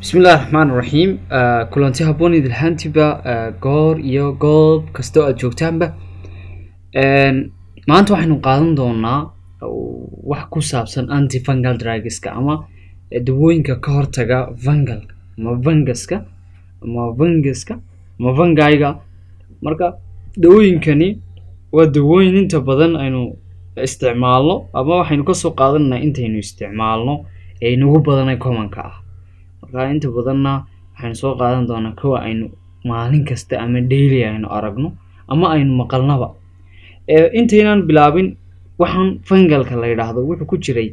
بسم الله الرحمن الرحيم كلانتي هابوني دلهانتيبا goor iyo goob kasto aad joogtaanba maanta waxaynu qaadan doonaa wax ku saabsan antifungal drugska ama dawooyinka ka hortaga fungalka ama fungaiga marka dawooyinkani waa dawooyin inta badan aynu isticmaalno ama waxaynu ka soo qaadanaa intaynu isticmaalno ee nagu badan ee commonka ah marka inta badanna waxaan soo qaadan doonaa kuwa aynu maalin kasta ama daily aynu aragno ama aynu maqalnaba intaynaan bilaabin waxaan fungalka la yiraahdo wuxuu ku jiray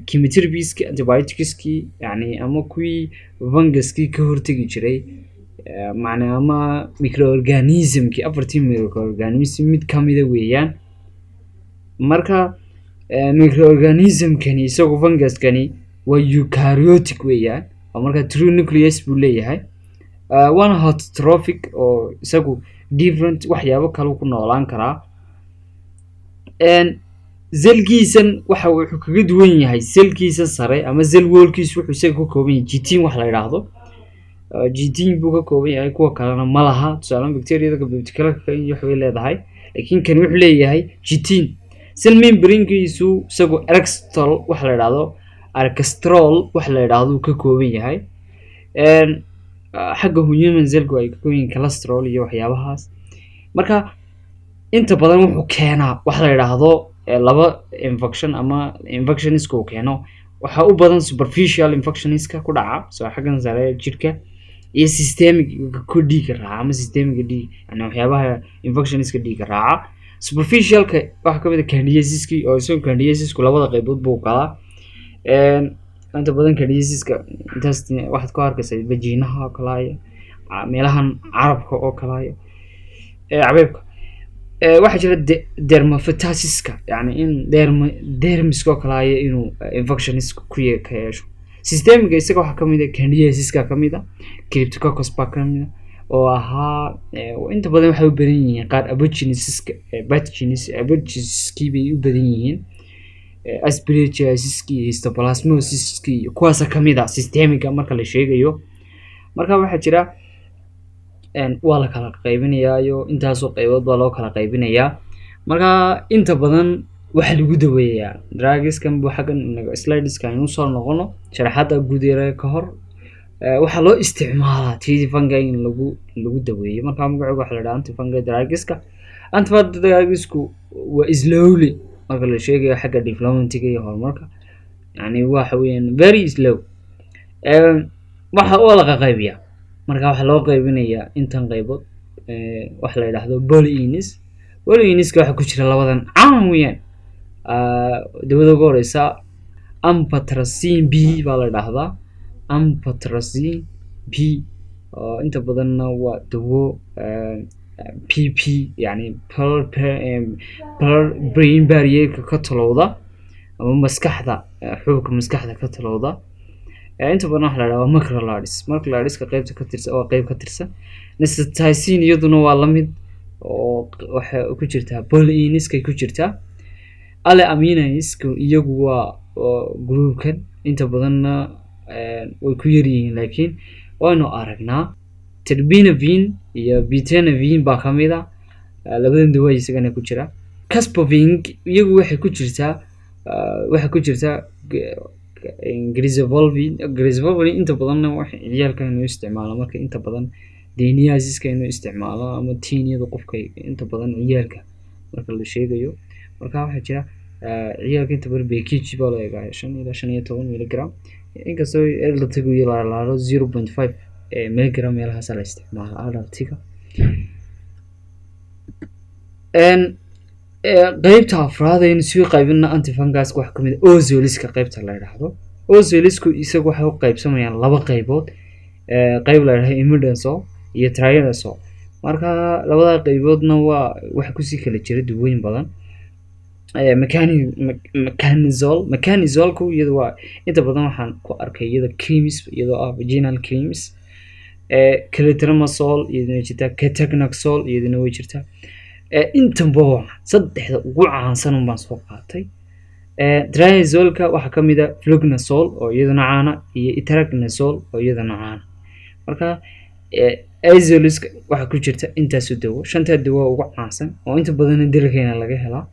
chemotherapieski antibioticski yani ama kuwii funguski ka hortagi jiray macna ama microorganismki afartii microorganism mid kamida weeyaan marka microorganismkani isagu funguskani waa eukaryotic weeyaan marka true nucleus buu leeyahay waana heterotrophic oo isagu different waxyaabo kale ku noolaan karaa zelkiisan wuxuu kaga duwan yahay zelkiisa sare ama zel wallkiisu wuxuu isaga ka kooban yahay chitin wax la yiraahdo chitin buu ka kooban yahay kuwa kalena ma laha tusaale bacteria ka bacteria iyo waxay leedahay laakiin kan wuxuu leeyahay chitin cell membrane-kiisu isagu erextol wax la yiraahdo arkestrol wax la yiraahdo ka kooban yahay xagga human cell-ku ay ka kooban yihiin cholesterol iyo waxyaabahaas marka inta badan wuxuu keenaa wax la yiraahdo laba infection ama infectionska uu keeno waxa u badan superficial infectionska ku dhaca soo xaggan sare jirka iyo systemic ku dhiig raaca ama systemic dhiig yani waxyaabaha infectionska dhiig raaca superficialka waxa kamid ah candidiasiski oo soo candidiasisku labada qaybood buu kala inta badan candidiasiska intaas waxaad ku arkaysaa vaginaha oo kale meelahan carabka oo kale cabeebka waxa jira dermatophthisiska yani in dermiska oo kale inuu infectionis ku yeesho systemiga isaga waxa kamid ah candidiasiska kamid ah cryptococcus kamid oo ahaa inta badan waxay u badan yihiin qaar aborigines bay u badan yihiin aspergillosis histoplasmosis kuwaas kamid ah systemiga marka la sheegayo marka waxa jira waa la kala qaybinayaa intaas oo qaybood baa loo kala qaybinayaa marka inta badan waxa lagu daweeyaa drugskan buu xagan slideska aynu soo noqono sharaxada guud ee ka hor waxa loo isticmaalaa antifungal in lagu daweeyo marka magaciisa waxa la yiraahdaa antifungal drugska drugsku waa slowly marka la sheegayo xagga development-ga iyo horumarka yani waxa weeyaan very slow waxa oo la qaybiyaa marka waxa loo qaybinayaa intan qaybood waxa la yiraahdo polyins waxa ku jira labadan caan weeyaan dawada ugu horeysa amphotericin B baa la yiraahdaa amphotericin B oo inta badanna waa dawo PP yani brain barrier ka talowda ama maskaxda xubka maskaxda ka talowda inta badan waxa la yiraahdaa macrolides ka qaybta ka tirsan oo qayb ka tirsan nisotacin iyaduna waa la mid oo waxa ku jirta polyins ku jirta amines iyagu waa groupkan inta badanna way ku yar yihiin laakiin waynu aragnaa terbinafine iyo butenafine baa kamid ah labadan dawo isagana ku jira caspofin iyagu waxay ku jirtaa grisevolvin inta badan waxa ciyaalka inuu isticmaalo marka inta badan deniasiska inuu isticmaalo ama teenyada qofka inta badan ciyaalka marka la sheegayo marka waxa jira ciyaalka inta badan package baa la eegaa 5 ilaa 15 mg inkastoo la tago ilaalo 0.5 mg meelahaas la isticmaalo adultiga qaybta afraad ee soo qaybina antifungalska waxa kamid ah ozoliska qaybta la yiraahdo ozolisku isagu waxa uu qaybsamayaan laba qaybood qayb la yiraahdo imidazole iyo triazole marka labada qayboodna waa wax ku sii kala jira duwooyin badan mechanizole iyada waa inta badan waxaan ku arkay iyada creams iyadoo ah vaginal creams cletramazole iyaduna jirta ketoconazole iyaduna way jirtaa intan boo saddexda ugu caansan baan soo qaatay Triazolka waxaa ka mid ah fluconazole oo iyaduna caana iyo itraconazole oo iyaduna caana. Marka azoliska waxaa ku jirta intaasoo dawo, 5 dawo ugu caansan oo inta badan dalkeena laga helaa.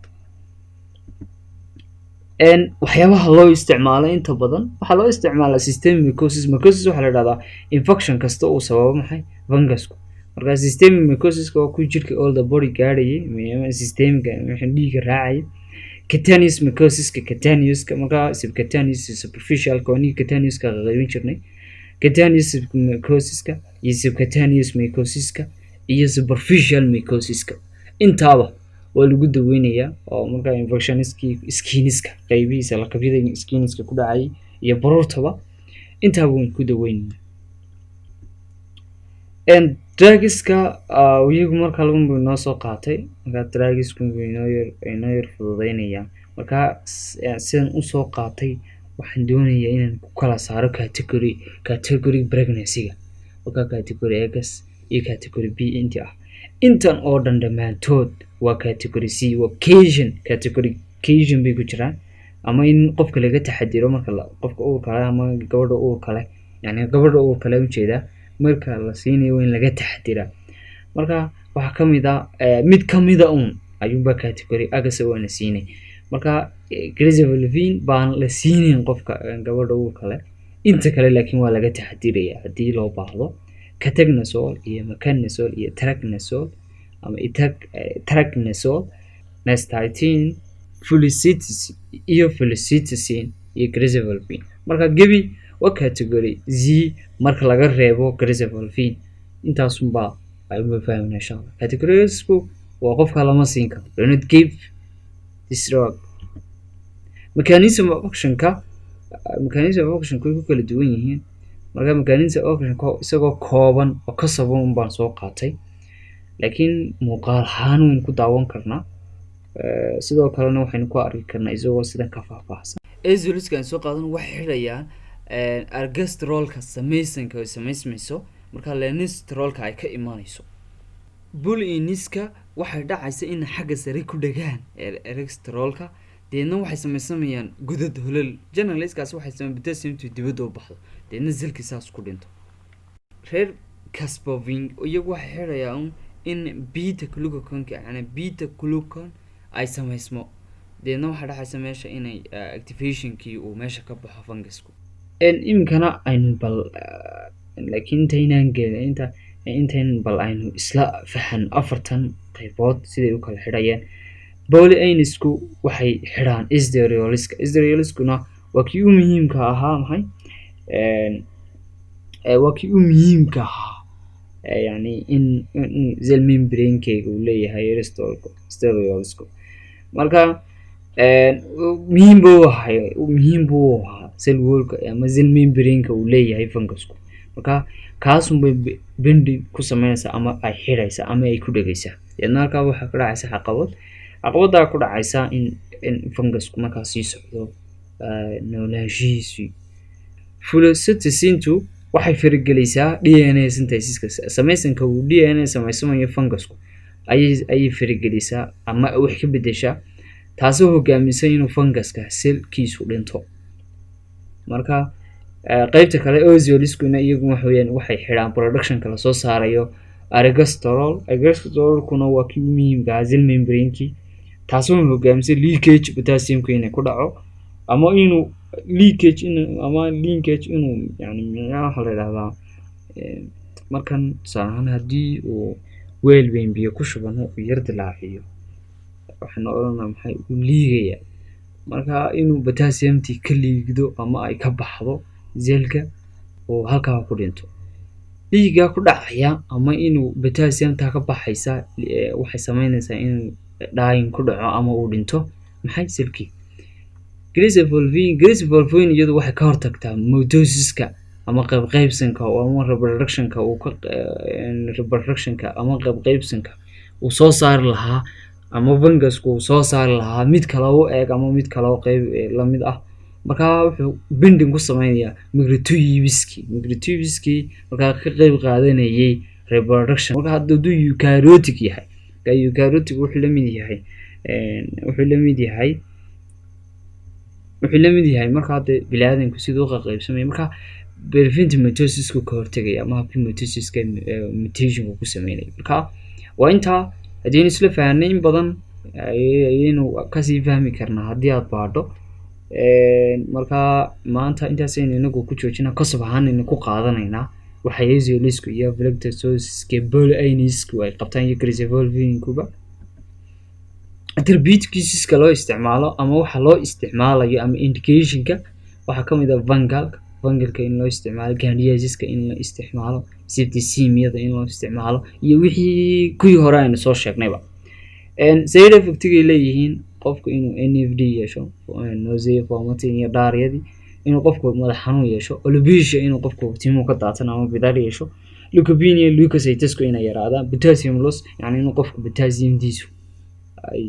waxyaabaha loo isticmaalo inta badan waxaa loo isticmaalaa systemic mycosis. Mycosis waxaa la yidhahdaa infection kasta uu sababo maxay fungusku. Marka systemic mycosis waa ku jirka all the body gaadhayay systemic dhiigga raacay. Cutaneous mycosis cutaneouska marka subcutaneous superficial conic cutaneous ka qaybin jirnay. Cutaneous mycosis iyo subcutaneous mycosis iyo superficial mycosis intaaba waa lagu daweynayaa oo marka infectionski skinska qaybihiisa la qabyada skinska ku dhacay iyo baruurtaba intaaba waan ku daweynayaa. Drugska iyagu marka lagu noo soo qaatay marka drugsku inoo yar fududeynaya. Marka sidan u soo qaatay waxaan doonayaa inaan ku kala saaro category pregnancy-ga oo category X iyo category B intan oo dhan dhamaantood waa category C waa category Caucasian bay ku jiraan ama in qofka laga taxadiro marka qofka uurka leh ama gabadha uurka leh gabadha uurka leh ujeeda marka la siinayo in laga taxadira. Marka waxaa ka mid ah mid ka mid ah ayuunba category X waana siinay. Marka Grazivulin baan la siinayn qofka gabadha uurka leh inta kale laakiin waa laga taxadiraya haddii loo baahdo. Catagnazole iyo meconazole iyo traconazole ama itraconazole, nystatin, fluticasone iyo iyo Grazivulin. Marka gebi waa category Z marka laga reebo Grazivulin intaasunba ayuu fahmay insha Allah. Categoriesku waa qofka lama siin karo. Do not give this drug. Mechanism of action ku kala duwan yihiin. Marka mechanism of action isagoo kooban oo ka saban baan soo qaatay laakiin muuqaal ahaan waan ku daawan karnaa sidoo kalena waxaynu ku arki karnaa isagoo sidan ka faahfaahsan. Azoliskan soo qaadan waxay xidhayaan ergosterolka samaysmayso marka lenesterolka ay ka imanayso. Buliniska waxay dhacaysa in xagga sare ku dhagaan ergosterolka deedna waxay samaysamayaan gudad holol. Generaliskaas waxay sameeyaan potassium dibadda u baxdo deedna zilki saas ku dhinto. Reer Kaspovin iyagu waxay xidhayaan in beta glucan ay samaysmo deedna waxaa dhacaysa meesha inay activationkii uu meesha ka baxo fungusku. Iminkana aynu bal laakiin intayn bal aynu isla fahan 4 qaybood siday u kala xidhayaan. Polyanisku waxay xidhaan esteriolyskuna waa kii u muhiimka ahaa maxay waa kii u muhiimka ahaa in cell membrane-kayga uu leeyahay esteriolisku. Marka muhiim buu ahaa cell wall-ka ama cell membrane-ka uu leeyahay fungusku. Marka kaasun bay binding ku sameynaysaa ama ay xidhaysaa ama ay ku dhagaysaa. Yadna halkaa waxaa ka dhacaysa caqabada ku dhacaysa in fungusku markaa sii socdo noolaanshihiisu. Fluticasone waxay faragelaysaa DNA synthesis-ka samaysanka uu DNA samaysanayo fungusku ayay faragelaysaa ama wax ka bedeshaa taasoo hogaamisa inuu funguska selkiisu dhinto. Marka qaybta kale ozoliskuna iyagu waxay xidhaan productionka la soo saarayo ergosterolkuna waa kii muhiimka ah cell membrane-kii taasoo hogaamisa leakage potassiumka inay ku dhaco ama inuu linkage inuu waxa la yidhahdaa markan tusaale haddii uu weel weyn biyo ku shubano uu yar dilaaciyo waxaan odhanaa maxay u liigaya marka inuu potassiumti ka liigdo ama ay ka baxdo zelka oo halkaa ku dhinto. Liiga ku dhacaya ama inuu potassiumta ka baxaysa waxay sameynaysaa in dying ku dhaco ama uu dhinto maxay selkii. Grazivulin iyadu waxay ka hortagtaa mitosiska ama qaybqaybsanka ama reproductionka ama qaybqaybsanka uu soo saari lahaa ama fungusku uu soo saari lahaa mid kale u eg ama mid kale qayb la mid ah. Marka wuxuu binding ku sameynayaa microtubes-kii markaa ka qayb qaadanayay reproduction. Marka hadduu eukaryotic yahay eukaryotic wuxuu la mid yahay wuxuu la mid yahay marka hadda biniaadanku siduu uqa qaybsamaya marka preventive mitosisku ka hortagaya ama habkii mitosiska mutationka ku sameynaya marka waa intaa haddii isla fahanay in badan ayaynu kasii fahmi karnaa haddii aad baadho marka maanta intaasaynu inagu ku joojinaa kasab ahaanaynu ku qaadanaynaa waxa ezioliska iyo veloctosisku boloinisku ay qabtaan iyo crisvolvinkuba attributesiska loo isticmaalo ama waxa loo isticmaalayo ama indicationka waxaa kamid ah vangalka in loo isticmaalo gandiasiska in la isticmaalo septicemia-da in loo isticmaalo iyo wixii kuwii hore aynu soo sheegnayba side effectigay leeyihiin qofku inuu NFD yeesho nausea vomiting iyo diarrhea inuu qofku madax xanuun yeesho alopecia inuu qofku timuhu ka daatan ama bidar yeesho leukopenia leukocytesku inay yaraadaan potassium loss yani inuu qofku potassiumdiisu ay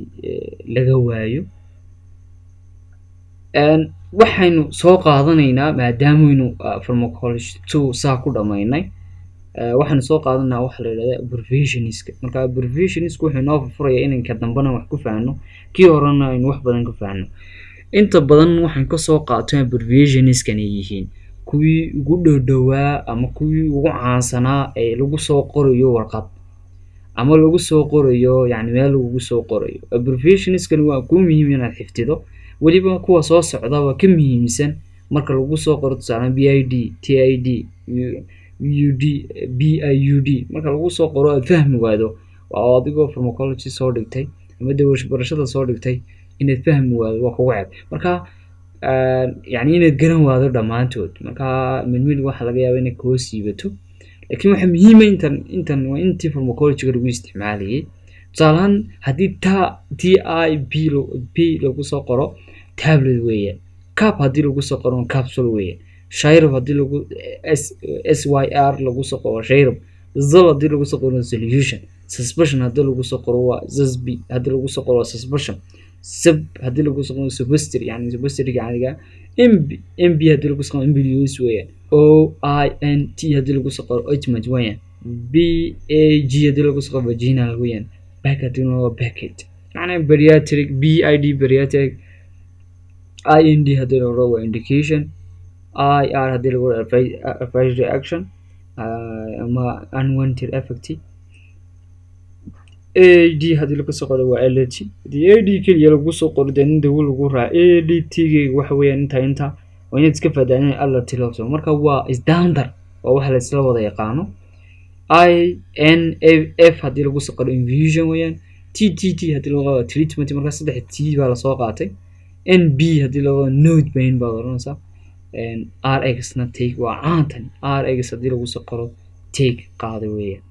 laga waayo waxaynu soo qaadanaynaa maadaameynu pharmacology 2 saa ku dhamaynay waxaanu soo qaadanaa waxa la yidhahda abbreviationska marka abbreviationska wuxuu inoo furaya inanka dambena wax ku fahanno kii horena aynu wax badan ka fahanno inta badan waxaan kasoo qaato abbreviationskan ay yihiin kuwii ugu dhowdhowaa ama kuwii ugu caansanaa ee lagu soo qorayo warqad ama lagu soo qorayo yani meel lagu soo qorayo abbreviationskan waa ku muhiim inaad xifdido waliba kuwa soo socda waa ka muhiimsan marka lagu soo qoro tusaale BID TID UD BIUD marka lagu soo qoro aad fahmi waado waa adigoo pharmacology soo dhigtay ama dawash barashada soo dhigtay inaad fahmi waado waa kugu ceeb marka yani inaad garan waado dhamaantood marka mid waxa laga yaabaa inay koo siibato laakiin waxa muhiim ah intan waa intii pharmacology lagu isticmaalayay tusaalahan haddii TIP lagu soo qoro tablet weeye cap haddii lagu soo qoro capsule weeye shayr haddii lagu SYR lagu soo qoro shayr zal haddii lagu soo qoro solution suspension haddii lagu soo qoro waa ZSB haddii lagu soo qoro suspension sub haddii lagu soo qoro subster yani subster gaaniga MB haddii lagu soo qoro MBUS weeye OINT haddii lagu soo qoro ointment weeye BAG haddii lagu soo qoro vaginal weeye back haddii lagu packet yani bariatric BID bariatric IND haddii lagu qoro waa indication IR haddii lagu qoro adverse reaction ama unwanted effect AD haddii lagu soo qoro waa allergy haddii AD kaliya lagu soo qoro in dawo lagu raaco ADT-ga waxa weeyaan inta waa inaad iska fahmaan in alla tilaaso marka waa standard oo waxa la isla wada yaqaano INF haddii lagu soo qoro infusion weeyaan TTT haddii lagu qoro treatment marka 3 T baa la soo qaatay NB haddii lagu qoro node pain baa oranaysa RX na take waa caantan RX haddii lagu soo qoro take qaado weeyaan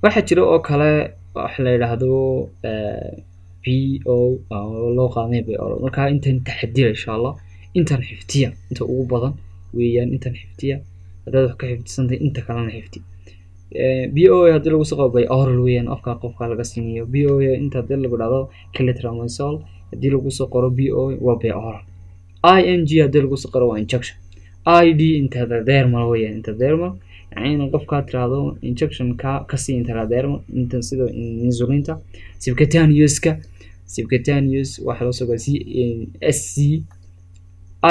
waxa jira oo kale wax la yiraahdo PO oo loo qaadnay bay oran marka intan taxadir insha Allah intan xiftiya inta ugu badan weeyaan intan xiftiya hadaad wax ka xifdisantay inta kalena xifti BO haddii lagu soo qoro bay oral weeyaan afka qofka laga siinayo BO inta hadii lagu dhado cletramazole haddii lagu soo qoro BO waa bay oral ING haddii lagu soo qoro waa injection ID intradermal weeyaan intradermal يعني qofka tirado injection ka si intradermal inta sida insulinta subcutaneous waxa loo soo SC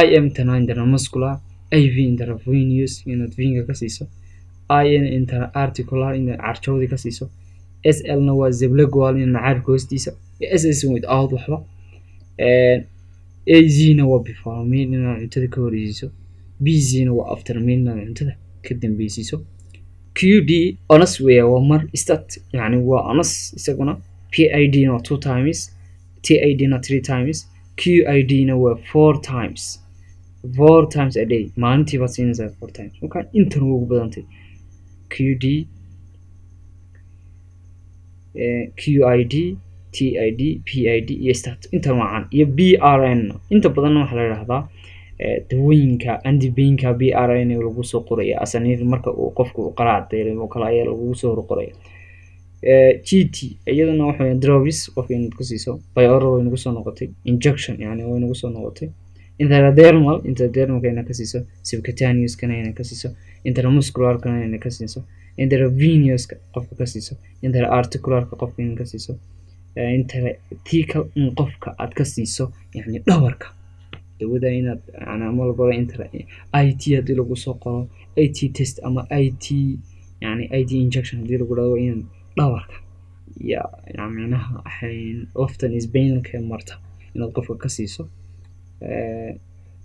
IM intramuscular IV intravenous inaad vinga ka siiso IN intraarticular in archowdi ka siiso SL na waa sublingual in carabka hoostiisa SS without waxba AZ na waa before meal in cuntada ka horeysiiso BZ na waa after meal in cuntada ka dambaysiiso QD honest way waa mar stat yani waa honest isaguna PID na 2 times TID na 3 times QID na waa 4 times a day maalintii baad siinaysaa 4 times marka intan ugu badantay QD QID TID PID iyo stat intan wacan iyo BRN inta badan waxa la yiraahdaa dawooyinka antipainka BRN lagu soo qoray asanir marka uu qofku u qaraaday oo kala ayaa lagu soo qoray GT iyadana waxa weeyaan drugs qofka in ku siiso oral way nagu soo noqotay injection yani way nagu soo noqotay intradermal kana ka siiso subcutaneous kana ka siiso intramuscular kana ka siiso intravenous qofka ka siiso intraarticular qofka ka siiso intrathecal in qofka aad ka siiso yani dhabarka dawada inaad yani ama lagu qoro IT haddii lagu soo qoro IT test ama IT yani IT injection haddii lagu dhaho in dhabarka ya macnaha laftan isbaynalka marta inaad qofka ka siiso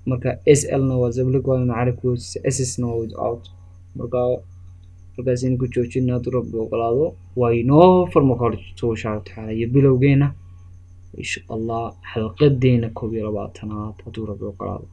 marka SL na waa sublingual macrifkoodis SS na waa without marka halkaas in ku joojina hadduu rabbi ogolaado waa inoo pharmacology insha Allah tacaala iyo bilowgeena insha Allah xalqadeena 21aad hadduu rabbi ogolaado